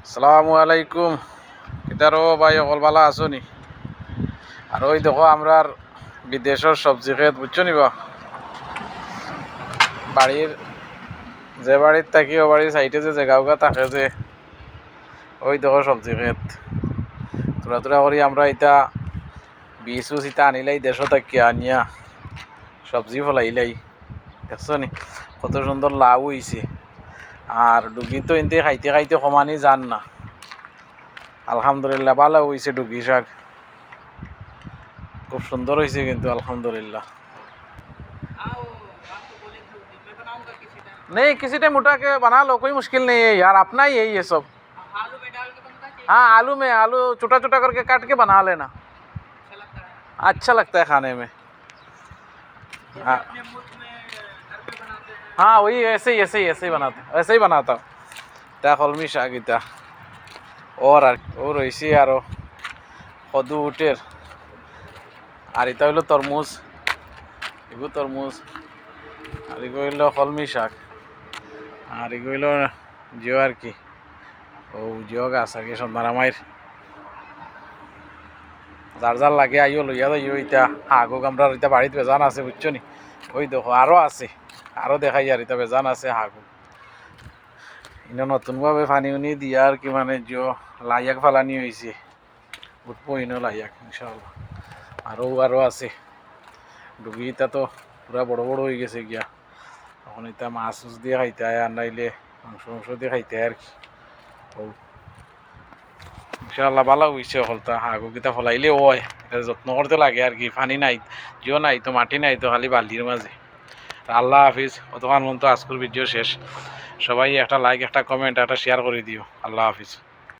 আসসালামু আলাইকুম। কিতারো ভাই অকল বালা আছো নি? আর ওই দেখো আমরার বিদেশের সবজি ক্ষেত বুঝছো নিবা, বাড়ির যে বাড়ির থাকি ও বাড়ির সাইডে যে জায়গা থাকে যে ওই দেখো সবজি ক্ষেত তোরা তোরা করি আমরা এটা বীজ উজ ইটা আনিলাই দেশ থাকি আনিয়া সবজি ফলাইলাই, দেখছো নি কত সুন্দর লাউ হইছে। আর ডুগি তো এনতে খাইতে খাইতে কমানি যান না, আলহামদুলিল্লাহ ভালো হয়েছে। ডুগি শাক খুব সুন্দর হয়েছে কিন্তু আলহামদুলিল্লাহ। नहीं किसी टाइम उठा के बना लो, कोई मुश्किल नहीं है यार, अपना ही है ये सब। हाँ आलू में आलू छोटा छोटा करके काट के बना लेना, अच्छा लगता है खाने में। हाँ हाँ वही ऐसे ही बनाते, ऐसे ही बनाता हूँ। তা কলমি শাক এটা ও রয়েছে আরো কদু উটের। আর এটা হইলো তরমুজ, এগুলো তরমুজ। আর এগুলো হইলো কলমি শাক। আর এগুলো হইলো জিও আর কি, ও জিও গাছ আর কি সন্ধান আমার যার যার লাগে আইও লইয়া যাইও। ইটা হাগুক আমরা ইটা বাড়িতে বেজান আছে বুঝছো নি, ওই দেখো আরো আছে, আরো দেখাই আর এটা বেজান আছে হাগুক। ইনো নতুনভাবে পানি উনি দিয়া আর কি মানে জিও লাইয়াক ফালানি হয়েছে, উঠবো ইনো লাইয়াক ইনশাআল্লাহ। আরো আছে ডুবি, ইটা তো পুরা বড় বড় হয়ে গেছে গিয়া। তখন এটা মাছ উছ দিয়ে খাইতে হয়, আর নাইলে মাংস দিয়ে খাইতে হয় আর কি। ও ইনশাআল্লাহ ভালো হয়েছে হলতা হাগু কিতা ফলাইলে হয়, এটা যত্ন করতে লাগে আর কি। পানি নাই জিও নাই তো, মাটি নাই তো, খালি বালির মাঝে। আল্লাহ হাফিজ। কতক্ষণ পর্যন্ত আজকের ভিডিও শেষ। সবাই একটা লাইক, একটা কমেন্ট, একটা শেয়ার করে দিও। আল্লাহ হাফিজ।